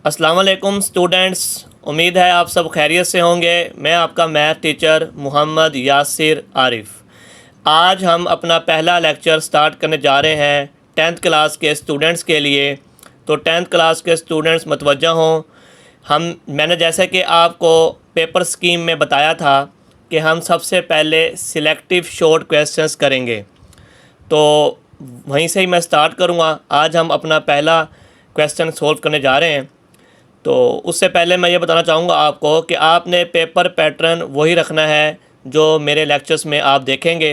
अस्सलाम वालेकुम स्टूडेंट्स, उम्मीद है आप सब खैरियत से होंगे। मैं आपका मैथ टीचर मोहम्मद यासिर आरिफ। आज हम अपना पहला लेक्चर स्टार्ट करने जा रहे हैं 10th क्लास के स्टूडेंट्स के लिए। तो 10th क्लास के स्टूडेंट्स मतवज्जा हों। मैंने जैसे कि आपको पेपर स्कीम में बताया था कि हम सबसे पहले सिलेक्टिव शॉर्ट क्वेश्चंस करेंगे, तो वहीं से ही मैं स्टार्ट करूँगा। आज हम अपना पहला क्वेश्चन सॉल्व करने जा रहे हैं। तो उससे पहले मैं ये बताना चाहूँगा आपको कि आपने पेपर पैटर्न वही रखना है जो मेरे लेक्चर्स में आप देखेंगे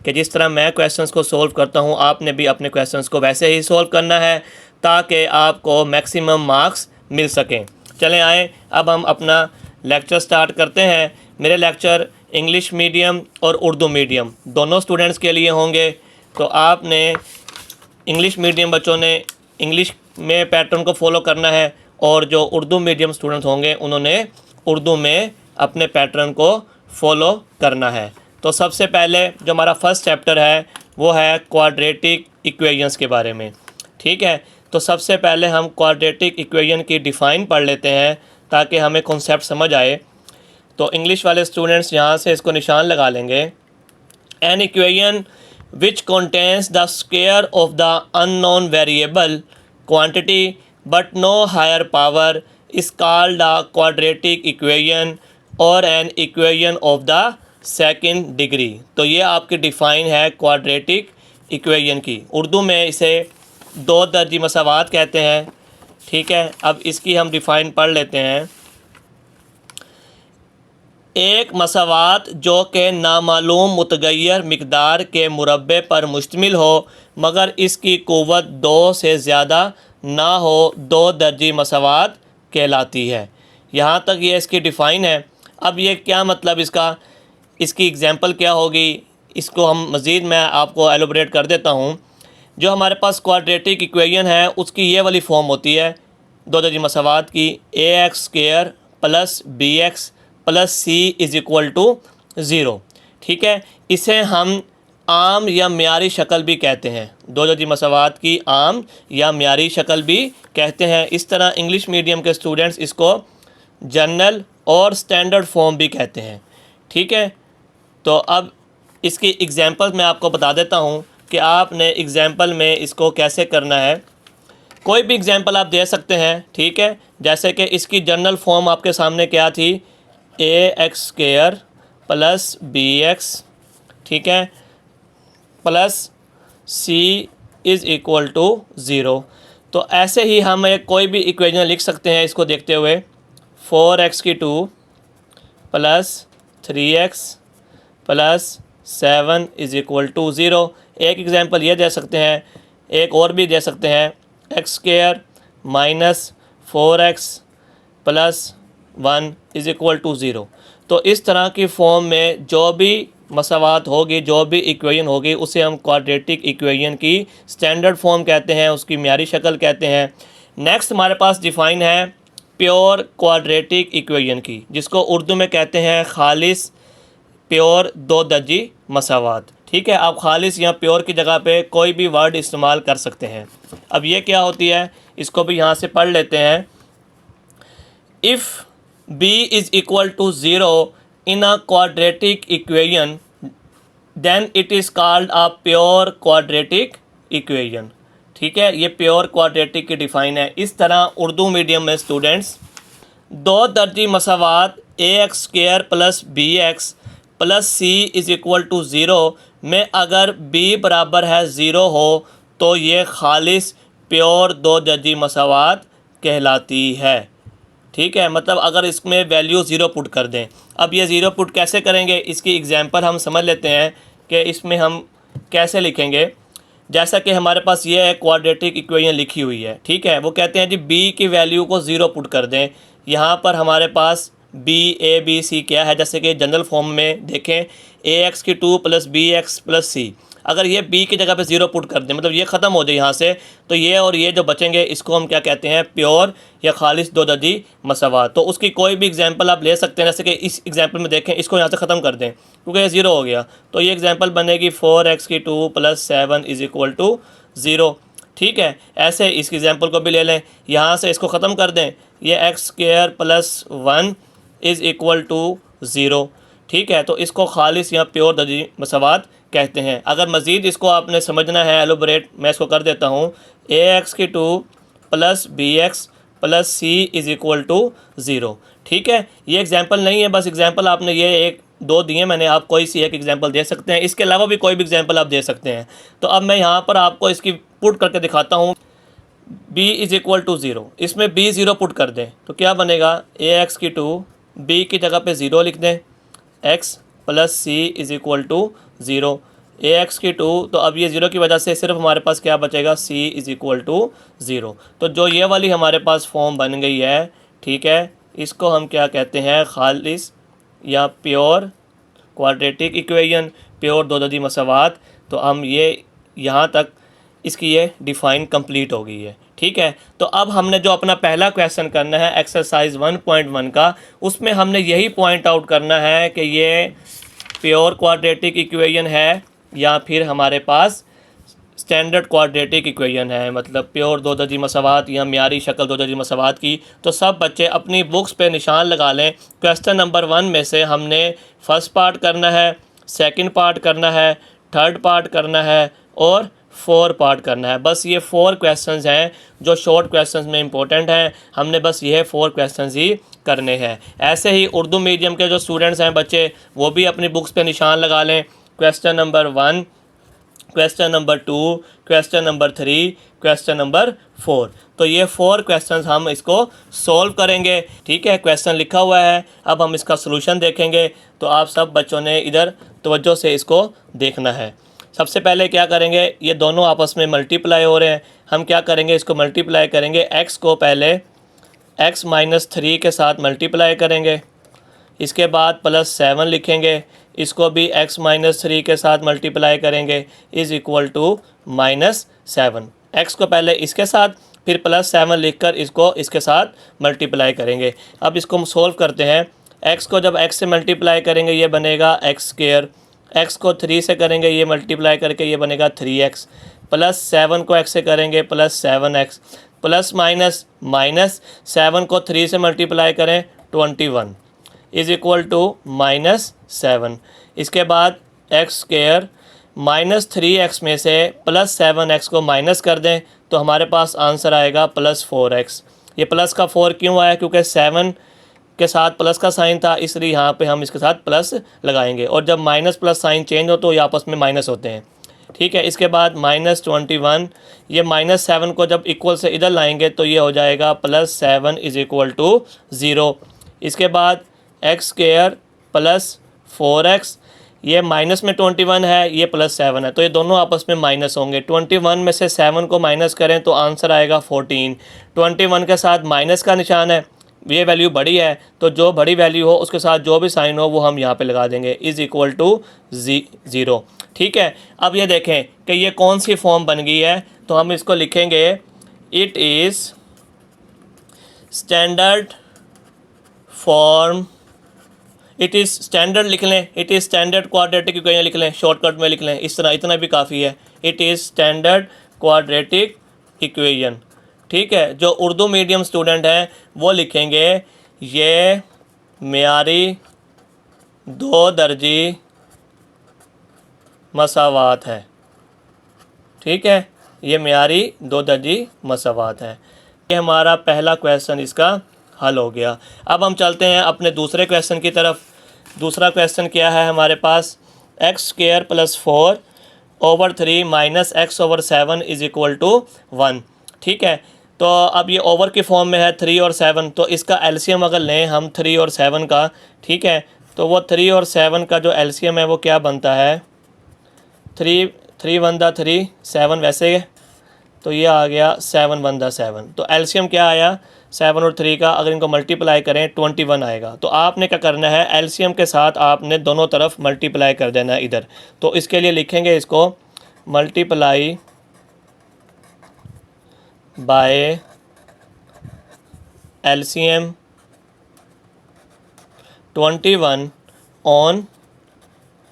कि जिस तरह मैं क्वेश्चंस को सॉल्व करता हूँ, आपने भी अपने क्वेश्चंस को वैसे ही सॉल्व करना है ताकि आपको मैक्सिमम मार्क्स मिल सकें। चलें आए, अब हम अपना लेक्चर स्टार्ट करते हैं। मेरे लेक्चर इंग्लिश मीडियम और उर्दू मीडियम दोनों स्टूडेंट्स के लिए होंगे। तो आपने इंग्लिश मीडियम बच्चों ने इंग्लिश में पैटर्न को फॉलो करना है और जो उर्दू मीडियम स्टूडेंट्स होंगे उन्होंने उर्दू में अपने पैटर्न को फॉलो करना है। तो सबसे पहले जो हमारा फर्स्ट चैप्टर है वो है क्वाड्रेटिक इक्वेशंस के बारे में। ठीक है, तो सबसे पहले हम क्वाड्रेटिक इक्वेशन की डिफ़ाइन पढ़ लेते हैं ताकि हमें कॉन्सेप्ट समझ आए। तो इंग्लिश वाले स्टूडेंट्स यहाँ से इसको निशान लगा लेंगे। An equation which contains the square of the unknown variable quantity but no higher power is called a quadratic equation or an equation of the second degree। तो ये आपकी डिफ़ाइन है क्वाड्रेटिक इक्वेशन की। उर्दू में इसे दो दर्जी मसावात कहते हैं। ठीक है, अब इसकी हम डिफ़ाइन पढ़ लेते हैं। एक मसावात जो कि नामालूम मुतगय्यर मिकदार के मुरब्बे पर मुश्तमिल हो मगर इसकी क़ुव्वत 2 से ज़्यादा ना हो, दो दर्जी मसावात कहलाती है। यहाँ तक ये इसकी डिफ़ाइन है। अब ये क्या मतलब इसकी एग्ज़ाम्पल क्या होगी, इसको हम मज़ीद मैं आपको एलोबरेट कर देता हूँ। जो हमारे पास क्वाड्रेटिक इक्वेशन है उसकी ये वाली फॉर्म होती है दो दर्जी मसावात की, ax² plus bx plus c is equal to 0। ठीक है, इसे हम आम या म्यारी शक्ल भी कहते हैं। दो दर्जी मसावात की आम या म्यारी शक्ल भी कहते हैं। इस तरह इंग्लिश मीडियम के स्टूडेंट्स इसको जनरल और स्टैंडर्ड फॉर्म भी कहते हैं। ठीक है, तो अब इसकी एग्जांपल मैं आपको बता देता हूँ कि आपने एग्जांपल में इसको कैसे करना है। कोई भी एग्जांपल आप दे सकते हैं। ठीक है, जैसे कि इसकी जनरल फॉर्म आपके सामने क्या थी, ax² प्लस bx, ठीक है, plus c is equal to 0। तो ऐसे ही हम एक कोई भी इक्वेशन लिख सकते हैं इसको देखते हुए। 4x² plus 3x plus 7 is equal to 0। एक एग्जांपल ये दे सकते हैं, एक और भी दे सकते हैं, x² minus 4x plus 1 is equal to 0। तो इस तरह की फॉर्म में जो भी मसावात होगी, जो भी इक्वेशन होगी, उसे हम क्वाड्रेटिक इक्वेशन की स्टैंडर्ड फॉर्म कहते हैं, उसकी म्यारी शक्ल कहते हैं। नेक्स्ट हमारे पास डिफ़ाइन है प्योर क्वाड्रेटिक इक्वेशन की, जिसको उर्दू में कहते हैं खालिस प्योर दो दर्जी मसावात। ठीक है, आप खालिस या प्योर की जगह पे कोई भी वर्ड इस्तेमाल कर सकते हैं। अब ये क्या होती है, इसको भी यहाँ से पढ़ लेते हैं। If b is equal to 0 in a quadratic equation then it is called a pure quadratic equation। ठीक है, ये प्योर क्वाड्रेटिक की डिफ़ाइन है। इस तरह उर्दू मीडियम में स्टूडेंट्स दो दर्जी मसावात ax² plus bx plus c is equal to 0 में अगर b बराबर है 0 हो तो ये खालिस प्योर दो दर्जी मसावात कहलाती है। ठीक है, मतलब अगर इसमें वैल्यू 0 पुट कर दें। अब ये 0 पुट कैसे करेंगे, इसकी एग्जांपल हम समझ लेते हैं कि इसमें हम कैसे लिखेंगे। जैसा कि हमारे पास ये है क्वाड्रेटिक इक्वेशन लिखी हुई है। ठीक है, वो कहते हैं जी b की वैल्यू को 0 पुट कर दें। यहाँ पर हमारे पास b a b c क्या है, जैसे कि जनरल फॉर्म में देखें ax² plus bx plus c। अगर ये b की जगह पे 0 पुट कर दें, मतलब ये ख़त्म हो जाए यहाँ से, तो ये और ये जो बचेंगे इसको हम क्या कहते हैं, प्योर या खालिस दो दर्जी मसावात। तो उसकी कोई भी एग्जांपल आप ले सकते हैं। जैसे कि इस एग्जांपल में देखें, इसको यहाँ से ख़त्म कर दें क्योंकि ये 0 हो गया, तो ये एग्जांपल बनेगी 4x² plus 7 is equal to 0। ठीक है, ऐसे इस एग्जाम्पल को भी ले लें, यहाँ से इसको ख़त्म कर दें, ये x square plus 1 is equal to 0। ठीक है, तो इसको खालिस या प्योर दर्जी मसावात कहते हैं। अगर मज़ीद इसको आपने समझना है एलोबरेट, मैं इसको कर देता हूँ, ए एक्स की 2 plus b x plus c is equal to 0। ठीक है, ये एग्जाम्पल नहीं है, बस एग्जाम्पल आपने ये एक दो दिए मैंने, आप कोई सी एक एग्जाम्पल दे सकते हैं, इसके अलावा भी कोई भी एग्जाम्पल आप दे सकते हैं। तो अब मैं यहाँ पर आपको इसकी पुट करके दिखाता हूँ। b इज़ इक्वल टू 0, इसमें b 0 पुट कर दें तो क्या बनेगा, ए एक्स की 2 b की जगह पे 0 लिख दें, x plus c is equal to 0, a x की 2, तो अब ये 0 की वजह से सिर्फ हमारे पास क्या बचेगा, c इज़ इक्वल टू 0। तो जो ये वाली हमारे पास फॉर्म बन गई है, ठीक है, इसको हम क्या कहते हैं, खालिस या प्योर क्वाड्रेटिक इक्वेशन, प्योर दो दर्जी मसावात। तो हम ये यहाँ तक इसकी ये डिफ़ाइन कंप्लीट हो गई है। ठीक है, तो अब हमने जो अपना पहला क्वेश्चन करना है एक्सरसाइज 1.1 का, उसमें हमने यही पॉइंट आउट करना है कि ये प्योर क्वाड्रेटिक इक्वेशन है या फिर हमारे पास स्टैंडर्ड क्वाड्रेटिक इक्वेशन है, मतलब प्योर दो दर्जी मसावात या म्यारी शक्ल दो दर्जी मसावात की। तो सब बच्चे अपनी बुक्स पे निशान लगा लें। क्वेश्चन नंबर 1 में से हमने फर्स्ट पार्ट करना है, सेकंड पार्ट करना है, थर्ड पार्ट करना है और 4 पार्ट करना है। बस ये 4 क्वेश्चंस हैं जो शॉर्ट क्वेश्चंस में इंपॉर्टेंट हैं, हमने बस ये 4 क्वेश्चंस ही करने हैं। ऐसे ही उर्दू मीडियम के जो स्टूडेंट्स हैं बच्चे, वो भी अपनी बुक्स पे निशान लगा लें। Question number 1, question number 2, question number 3, question number 4। तो ये 4 क्वेश्चंस हम इसको सॉल्व करेंगे। ठीक है, क्वेश्चन लिखा हुआ है, अब हम इसका सलूशन देखेंगे। तो आप सब बच्चों ने इधर तवज्जो से इसको देखना है। सबसे पहले क्या करेंगे, ये दोनों आपस में मल्टीप्लाई हो रहे हैं, हम क्या करेंगे, इसको मल्टीप्लाई करेंगे। x को पहले x माइनस 3 के साथ मल्टीप्लाई करेंगे, इसके बाद प्लस 7 लिखेंगे, इसको भी x माइनस 3 के साथ मल्टीप्लाई करेंगे, इज़ इक्वल टू -7। x को पहले इसके साथ फिर प्लस 7 लिखकर इसको इसके साथ मल्टीप्लाई करेंगे। अब इसको हम सोल्व करते हैं। x को जब x से मल्टीप्लाई करेंगे ये बनेगा x स्क्वायर, x को 3 से करेंगे ये मल्टीप्लाई करके ये बनेगा 3x, प्लस 7 को x से करेंगे plus 7x, plus minus minus 7 को 3 से मल्टीप्लाई करें 21 इज़ इक्वल टू -7। इसके बाद एक्स स्क्वायर -3x में से प्लस 7x को माइनस कर दें तो हमारे पास आंसर आएगा प्लस 4x। ये प्लस का 4 क्यों आया, क्योंकि 7 के साथ प्लस का साइन था, इसलिए यहाँ पे हम इसके साथ प्लस लगाएंगे, और जब माइनस प्लस साइन चेंज हो तो ये आपस में माइनस होते हैं। ठीक है, इसके बाद -21, ये -7 को जब इक्वल से इधर लाएंगे तो ये हो जाएगा +7 इज़ इक्वल टू 0। इसके बाद एक्स स्क्वायर प्लस 4x, ये माइनस में 21 है, ये +7 है, तो ये दोनों आपस में माइनस होंगे। 21 में से 7 को माइनस करें तो आंसर आएगा 14। 21 के साथ माइनस का निशान है, ये वैल्यू बड़ी है, तो जो बड़ी वैल्यू हो उसके साथ जो भी साइन हो वो हम यहाँ पे लगा देंगे, इज़ इक्वल टू 0। ठीक है, अब ये देखें कि ये कौन सी फॉर्म बन गई है, तो हम इसको लिखेंगे it is standard form, it is standard लिख लें, it is standard quadratic equation लिख लें, शॉर्टकट में लिख लें, इस तरह इतना भी काफ़ी है। It is standard quadratic equation. ठीक है, जो उर्दू मीडियम स्टूडेंट हैं वो लिखेंगे ये म्यारी दो दर्जी मसावात है। ठीक है, ये म्यारी दो दर्जी मसावात है। ये हमारा पहला क्वेश्चन इसका हल हो गया। अब हम चलते हैं अपने दूसरे क्वेश्चन की तरफ। दूसरा क्वेश्चन क्या है हमारे पास, x square plus 4/3 minus x/7 is equal to 1। ठीक है, तो अब ये ओवर की फॉर्म में है 3 और 7, तो इसका एलसीएम अगर लें हम 3 और 7 का, ठीक है, तो वो 3 और 7 का जो एलसीएम है वो क्या बनता है, 3 1 3 7 वैसे, तो ये आ गया 7 1 7। तो एलसीएम क्या आया 7 और 3 का, अगर इनको मल्टीप्लाई करें 21 आएगा। तो आपने क्या करना है, एलसीएम के साथ आपने दोनों तरफ मल्टीप्लाई कर देना है इधर। तो इसके लिए लिखेंगे इसको multiply by LCM 21 on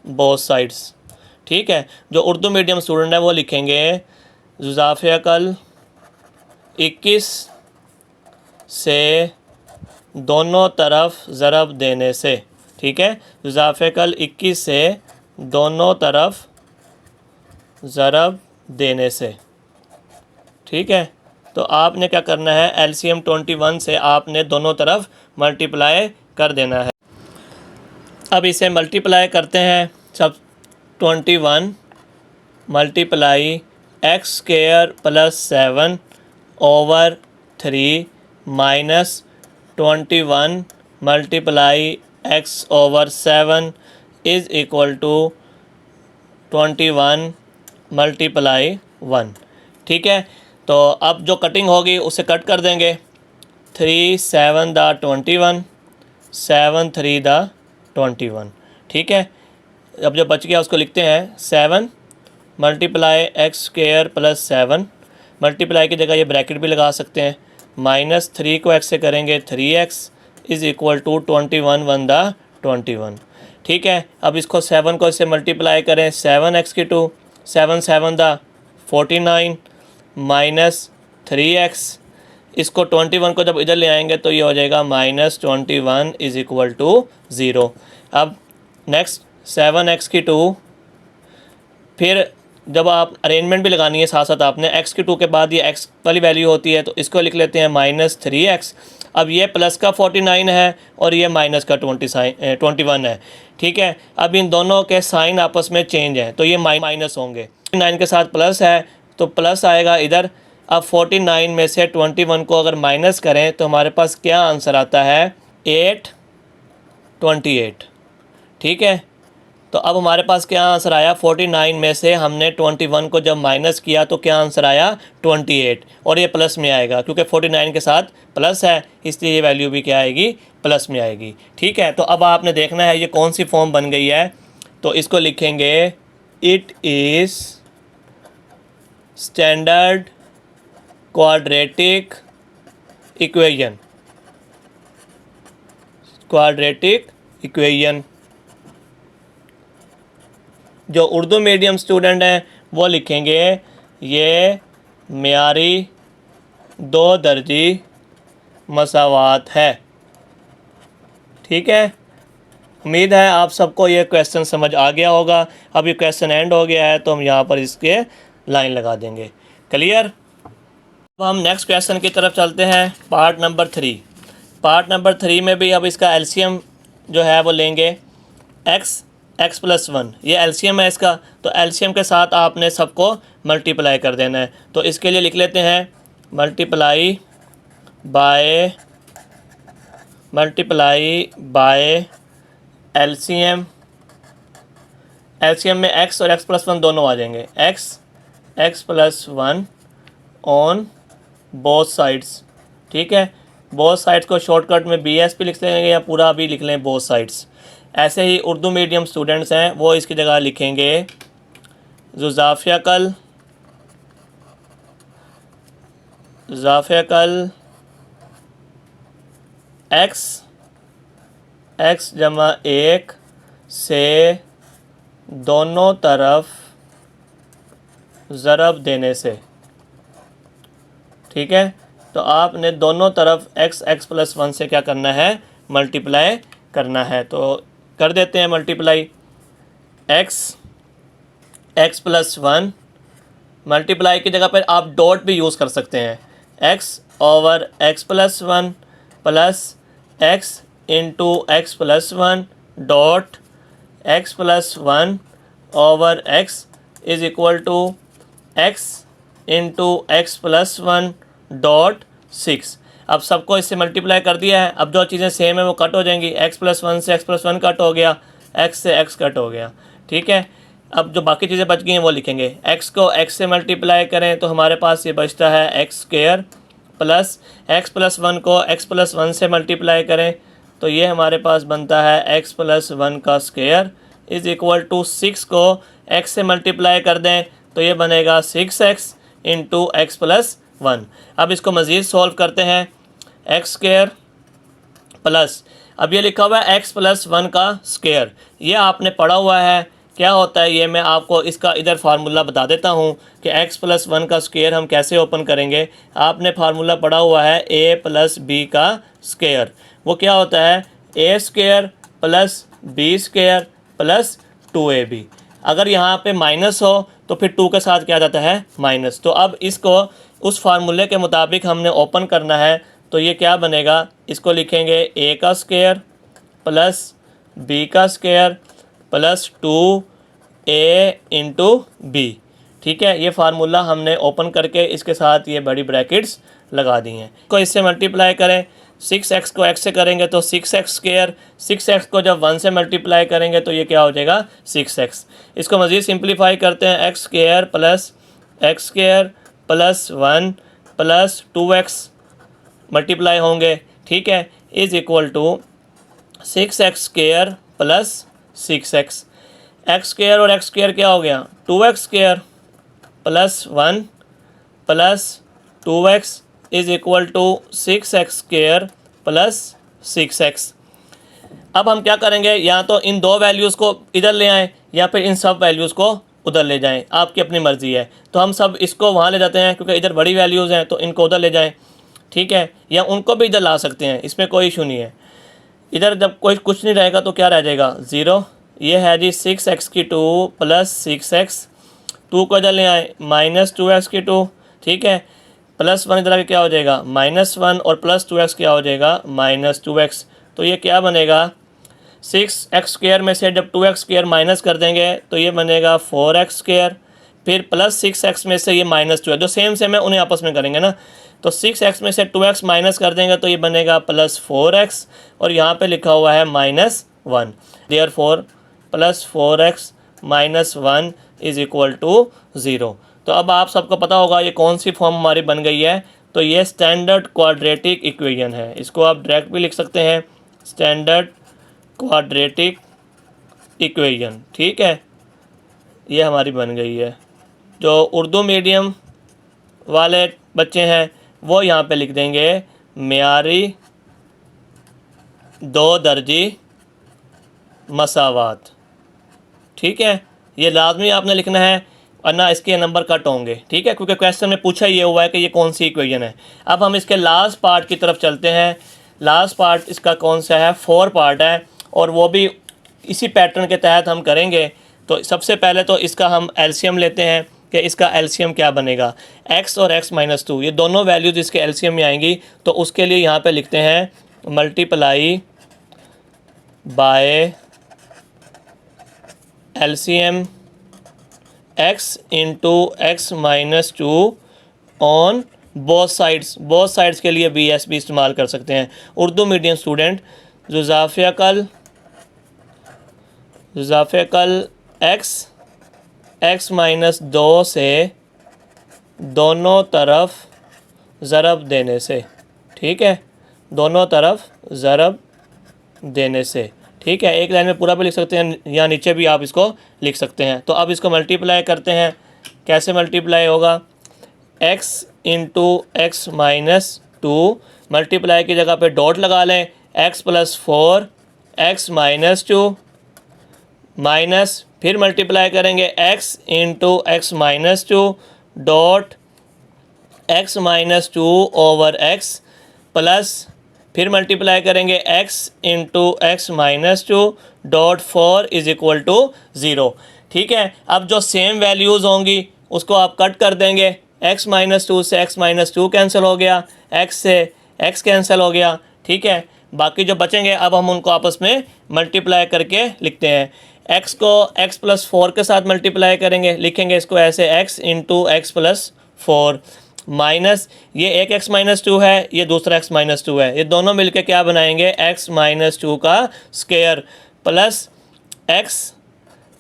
both sides. ठीक है, जो उर्दू मीडियम स्टूडेंट है वो लिखेंगे जुज़ाफ़े अकल 21 से दोनों तरफ ज़रब देने से। ठीक है, जुज़ाफ़े अकल 21 से दोनों तरफ ज़रब देने से। ठीक है, तो आपने क्या करना है, एलसीएम 21 से आपने दोनों तरफ मल्टीप्लाई कर देना है। अब इसे मल्टीप्लाई करते हैं। सब 21 multiply x square plus 7 over 3 minus 21 multiply x over 7 is equal to 21 multiply 1। ठीक है, तो अब जो कटिंग होगी उसे कट कर देंगे। 3 7 दा 21, 7 3 दा 21। ठीक है, अब जो बच गया उसको लिखते हैं 7 multiply x square plus 7, multiply की जगह ये ब्रैकेट भी लगा सकते हैं, माइनस 3 को x से करेंगे 3x इज़ इक्वल टू 21 1 दा 21। ठीक है, अब इसको 7 को इससे मल्टीप्लाई करें, 7x की 2, 7 7 दा 49 माइनस 3x, इसको 21 को जब इधर ले आएंगे तो ये हो जाएगा माइनस 21 इज़ इक्वल टू 0। अब नेक्स्ट 7x की 2, फिर जब आप अरेंजमेंट भी लगानी है साथ साथ आपने, x की 2 के बाद ये x वाली वैल्यू होती है तो इसको लिख लेते हैं माइनस 3x। अब ये प्लस का 49 है और ये माइनस का 21 है। ठीक है, अब इन दोनों के साइन आपस में चेंज हैं तो ये माइनस होंगे। 9 के साथ प्लस है तो प्लस आएगा इधर। अब 49 में से 21 को अगर माइनस करें तो हमारे पास क्या आंसर आता है, 828। ठीक है, तो अब हमारे पास क्या आंसर आया, 49 में से हमने 21 को जब माइनस किया तो क्या आंसर आया 28, और ये प्लस में आएगा क्योंकि 49 के साथ प्लस है इसलिए ये वैल्यू भी क्या आएगी, प्लस में आएगी। ठीक है, तो अब आपने देखना है ये कौन सी फॉर्म बन गई है, तो इसको लिखेंगे it is standard quadratic equation. Quadratic equation जो उर्दू मीडियम स्टूडेंट हैं वो लिखेंगे ये मेयारी दो दर्जी मसावात है। ठीक है, उम्मीद है आप सबको ये क्वेश्चन समझ आ गया होगा। अब ये क्वेश्चन एंड हो गया है तो हम यहाँ पर इसके लाइन लगा देंगे। क्लियर। अब हम नेक्स्ट क्वेश्चन की तरफ चलते हैं, पार्ट नंबर 3। पार्ट नंबर 3 में भी अब इसका एलसीएम जो है वो लेंगे x प्लस 1, ये एलसीएम है इसका, तो एलसीएम के साथ आपने सबको मल्टीप्लाई कर देना है। तो इसके लिए लिख लेते हैं मल्टीप्लाई बाय एलसीएम। एलसीएम में x और x प्लस 1 दोनों आ जाएंगे, x plus 1 on both sides. ठीक है, बोथ साइड्स को शॉर्टकट में BS भी लिख लेंगे या पूरा भी लिख लें बोथ साइड्स। ऐसे ही उर्दू मीडियम स्टूडेंट्स हैं वो इसकी जगह लिखेंगे जुज़ाफ़े अकल x जमा 1 से दोनों तरफ ज़रब देने से। ठीक है, तो आपने दोनों तरफ x प्लस 1 से क्या करना है, मल्टीप्लाई करना है। तो कर देते हैं मल्टीप्लाई x प्लस 1, मल्टीप्लाई की जगह पर आप डॉट भी यूज़ कर सकते हैं, x ओवर x plus 1 plus x into x plus 1 dot x plus 1 over x is equal to x into x plus 1 dot 6। अब सबको इससे मल्टीप्लाई कर दिया है। अब जो चीज़ें सेम है वो कट हो जाएंगी, x प्लस 1 से x प्लस 1 कट हो गया, x से x कट हो गया। ठीक है, अब जो बाकी चीज़ें बच गई हैं वो लिखेंगे, x को x से मल्टीप्लाई करें तो हमारे पास ये बचता है x square, plus x plus 1 को x प्लस 1 से मल्टीप्लाई करें तो ये हमारे पास बनता है x प्लस 1 का स्क्वायर इज़ इक्वल टू 6 को x से मल्टीप्लाई कर दें तो ये बनेगा 6x इंटू x प्लस 1। अब इसको मज़ीद सॉल्व करते हैं, x स्क्वायर प्लस, अब ये लिखा हुआ है x प्लस 1 का स्क्वायर, ये आपने पढ़ा हुआ है क्या होता है ये मैं आपको इसका इधर फार्मूला बता देता हूँ कि x+1 का स्क्वायर हम कैसे ओपन करेंगे। आपने फार्मूला पढ़ा हुआ है a+b का स्क्वायर। वो क्या होता है a² + b² + 2ab। अगर यहाँ पे माइनस हो तो फिर 2 के साथ क्या जाता है माइनस। तो अब इसको उस फार्मूले के मुताबिक हमने ओपन करना है। तो ये क्या बनेगा, इसको लिखेंगे a का स्क्वायर + b का स्क्वायर + 2a × b। ठीक है, ये फार्मूला हमने ओपन करके इसके साथ ये बड़ी ब्रैकेट्स लगा दी हैं। को इससे मल्टीप्लाई करें, 6x को x से करेंगे तो 6x², 6x को जब 1 से मल्टीप्लाई करेंगे तो ये क्या हो जाएगा 6x। इसको मज़ीद सिंप्लीफाई करते हैं, x² + x² + 1 + 2x मल्टीप्लाई होंगे। ठीक है, is equal to 6x² + 6x। x² और x² क्या हो गया 2x² + 1 + 2x is equal to 6x² + 6x। अब हम क्या करेंगे, या तो इन दो वैल्यूज़ को इधर ले आएँ या फिर इन सब वैल्यूज़ को उधर ले जाएं, आपकी अपनी मर्ज़ी है। तो हम सब इसको वहाँ ले जाते हैं क्योंकि इधर बड़ी वैल्यूज़ हैं, तो इनको उधर ले जाएं। ठीक है, या उनको भी इधर ला सकते हैं, इसमें कोई इशू नहीं है। इधर जब कोई कुछ नहीं रहेगा तो क्या रह जाएगा 0। ये है जी 6x² + 6x। 2 को इधर ले आए -2x²। ठीक है, +1 इधर आके क्या हो जाएगा -1 और +2x क्या हो जाएगा -2x। तो ये क्या बनेगा 6x² में से जब 2x² माइनस कर देंगे तो ये बनेगा 4x²। फिर +6x में से ये -2 जो सेम है उन्हें आपस में करेंगे ना। तो 6x में से 2x माइनस कर देंगे तो ये बनेगा +4x और यहाँ पे लिखा हुआ है -1। Therefore +4x - 1 is equal to 0। तो अब आप सबको पता होगा ये कौन सी फॉर्म हमारी बन गई है। तो ये स्टैंडर्ड क्वाड्रेटिक इक्वेशन है। इसको आप डायरेक्ट भी लिख सकते हैं, स्टैंडर्ड क्वाड्रेटिक इक्वेशन। ठीक है, ये हमारी बन गई है। जो उर्दू मीडियम वाले बच्चे हैं वो यहाँ पे लिख देंगे मेयारी 2 दर्जी मसावात। ठीक है, ये लाजमी आपने लिखना है वरना इसके नंबर कट होंगे। ठीक है, क्योंकि क्वेश्चन में पूछा ये हुआ है कि ये कौन सी इक्वेशन है। अब हम इसके लास्ट पार्ट की तरफ चलते हैं। लास्ट पार्ट इसका कौन सा है 4 पार्ट है और वो भी इसी पैटर्न के तहत हम करेंगे। तो सबसे पहले तो इसका हम एलसीएम लेते हैं कि इसका एलसीएम क्या बनेगा। x और x-2 ये दोनों वैल्यूज़ इसके एलसीएम में आएंगी। तो उसके लिए यहाँ पे लिखते हैं multiply by LCM x × x-2 on both sides. Both sides के लिए BS भी इस्तेमाल कर सकते हैं। उर्दू मीडियम स्टूडेंट जुज़ाफ़िकल x-2 से दोनों तरफ ज़रब देने से। ठीक है, दोनों तरफ ज़रब देने से। ठीक है, एक लाइन में पूरा भी लिख सकते हैं या नीचे भी आप इसको लिख सकते हैं। तो अब इसको मल्टीप्लाई करते हैं। कैसे मल्टीप्लाई होगा x × x-2 मल्टीप्लाई की जगह पे डॉट लगा लें x + 4 x-2 माइनस फिर मल्टीप्लाई करेंगे x × x-2 dot x-2 over x plus फिर मल्टीप्लाई करेंगे x × x-2 dot 4 is equal to 0। ठीक है, अब जो सेम वैल्यूज़ होंगी उसको आप कट कर देंगे। x-2 से x-2 कैंसिल हो गया, x से x कैंसिल हो गया। ठीक है, बाकी जो बचेंगे अब हम उनको आपस में मल्टीप्लाई करके लिखते हैं। x को x + 4 के साथ मल्टीप्लाई करेंगे, लिखेंगे इसको ऐसे x × x + 4 माइनस ये एक x-2 है, ये दूसरा x-2 है। ये दोनों मिलके क्या बनाएंगे x-2 का स्क्वायर प्लस x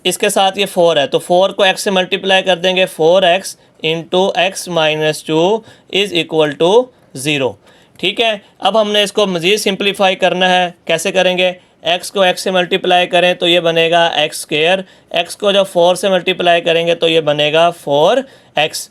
इसके साथ ये 4 है तो 4 को x से मल्टीप्लाई कर देंगे 4x × x-2 is equal to 0। ठीक है, अब हमने इसको मज़ीद सिंप्लीफाई करना है। कैसे करेंगे, x को x से मल्टीप्लाई करें तो ये बनेगा x²। x को जब 4 से मल्टीप्लाई करेंगे तो ये बनेगा 4x।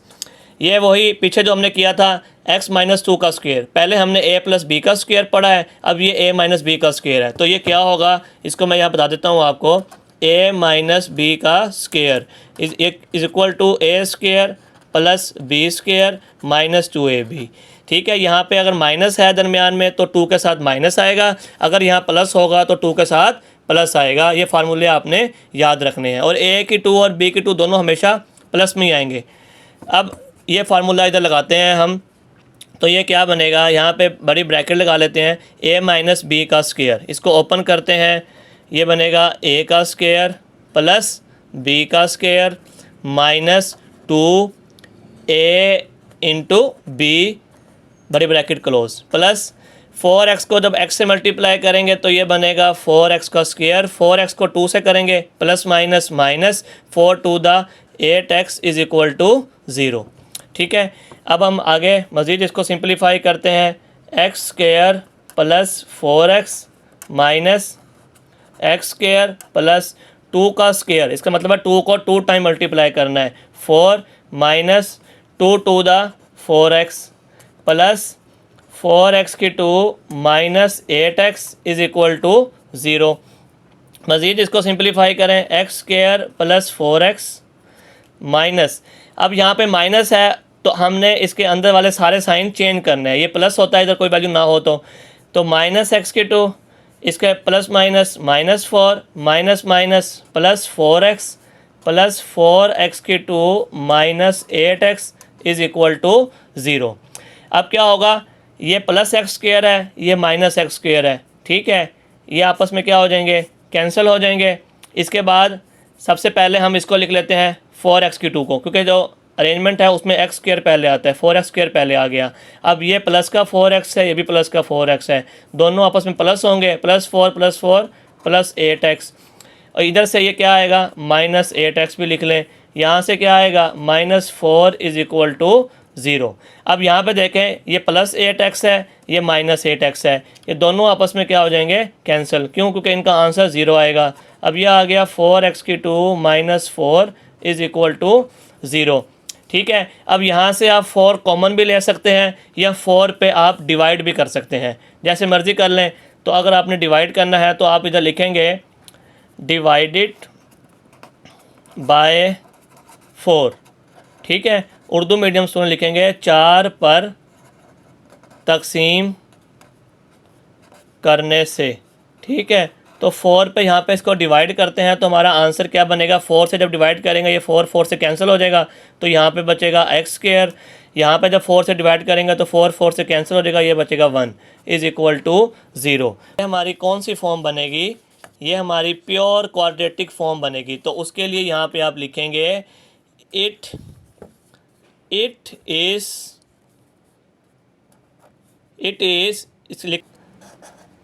ये वही पीछे जो हमने किया था x-2 का स्क्वायर। पहले हमने a + b का स्क्वायर पढ़ा है, अब ये a - b का स्क्वायर है। तो ये क्या होगा इसको मैं यहाँ बता देता हूँ आपको। ए माइनस बी का square is equal to a square plus b square minus 2ab। ठीक है, यहाँ पे अगर माइनस है दरमियान में तो 2 के साथ माइनस आएगा, अगर यहाँ प्लस होगा तो 2 के साथ प्लस आएगा। ये फार्मूले आपने याद रखने हैं। और ए की 2 और बी की 2 दोनों हमेशा प्लस में ही आएंगे। अब ये फार्मूला इधर लगाते हैं हम, तो ये क्या बनेगा, यहाँ पे बड़ी ब्रैकेट लगा लेते हैं, ए माइनस बी का स्क्वायर, इसको ओपन करते हैं, ये बनेगा ए का स्क्वायर प्लस बी का square minus 2a into b बड़ी ब्रैकेट क्लोज प्लस 4x को जब x से मल्टीप्लाई करेंगे तो ये बनेगा 4x का स्क्वायर, 4x को 2 से करेंगे plus minus minus 4 to the 8x is equal to 0। ठीक है, अब हम आगे मज़ीद इसको सिंप्लीफाई करते हैं, x square plus 4x minus x square plus 2 का स्क्वायर, इसका मतलब है 2 को 2 टाइम मल्टीप्लाई करना है, 4 minus 2 to the 4x plus 4x की 2 minus 8x is equal to 0। मज़ीद इसको सिंप्लीफाई करें, x square plus 4x minus, अब यहाँ पे माइनस है तो हमने इसके अंदर वाले सारे साइन चेंज करने हैं, ये प्लस होता है इधर कोई वैल्यू ना हो तो माइनस एक्स की 2, इसके plus minus minus 4 minus minus plus 4x plus 4x की 2 minus 8x is equal to 0। अब क्या होगा, ये प्लस एक्स स्क्वायर है, ये माइनस एक्स स्क्वायर है। ठीक है, ये आपस में क्या हो जाएंगे, कैंसिल हो जाएंगे। इसके बाद सबसे पहले हम इसको लिख लेते हैं 4x की 2 को, क्योंकि जो अरेंजमेंट है उसमें एक्स स्क्वायर पहले आता है, 4x स्क्वायर पहले आ गया। अब ये प्लस का 4x है, ये भी प्लस का 4x है, दोनों आपस में प्लस होंगे, प्लस 4 प्लस 8x, और इधर से ये क्या आएगा माइनस 8x भी लिख लें, यहाँ से क्या आएगा माइनस 4 इज इक्वल टू 0। अब यहाँ पे देखें, ये प्लस 8x है, ये माइनस 8x है, ये दोनों आपस में क्या हो जाएंगे कैंसिल, क्यों, क्योंकि इनका आंसर 0 आएगा। अब यह आ गया 4x की 2 माइनस 4 इज इक्वल टू 0। ठीक है, अब यहाँ से आप 4 कॉमन भी ले सकते हैं या 4 पे आप डिवाइड भी कर सकते हैं, जैसे मर्ज़ी कर लें। तो अगर आपने डिवाइड करना है तो आप इधर लिखेंगे डिवाइडेड बाय 4। ठीक है, उर्दू मीडियम स्टूडेंट लिखेंगे 4 पर तकसीम करने से। ठीक है, तो 4 पे यहाँ पे इसको डिवाइड करते हैं तो हमारा आंसर क्या बनेगा, 4 से जब डिवाइड करेंगे ये 4 से कैंसिल हो जाएगा, तो यहाँ पे बचेगा एक्स स्क्वायर, यहाँ पे जब 4 से डिवाइड करेंगे तो 4 से कैंसिल हो जाएगा, ये बचेगा 1 इज़ इक्वल टू 0। ये हमारी कौन सी फॉर्म बनेगी, ये हमारी प्योर क्वाड्रेटिक फॉर्म बनेगी। तो उसके लिए यहाँ पे आप लिखेंगे इट इज़ इसलिए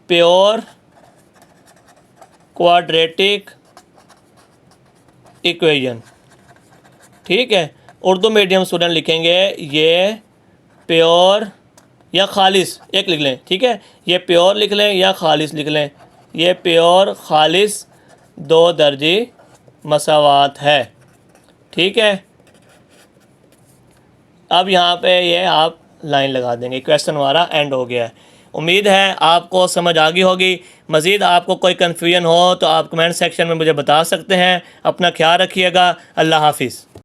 प्योर क्वाड्रेटिक इक्वेशन। ठीक है, उर्दू मीडियम स्टूडेंट लिखेंगे ये प्योर या खालिस, एक लिख लें। ठीक है, ये प्योर लिख लें या खालिस लिख लें, ये प्योर खालिस 2 दर्जी मसावात है। ठीक है, अब यहाँ पे ये आप लाइन लगा देंगे, क्वेश्चन हमारा एंड हो गया है। उम्मीद है आपको समझ आ गई होगी। मज़ीद आपको कोई कन्फ्यूजन हो तो आप कमेंट सेक्शन में मुझे बता सकते हैं। अपना ख्याल रखिएगा। अल्लाह हाफिज़।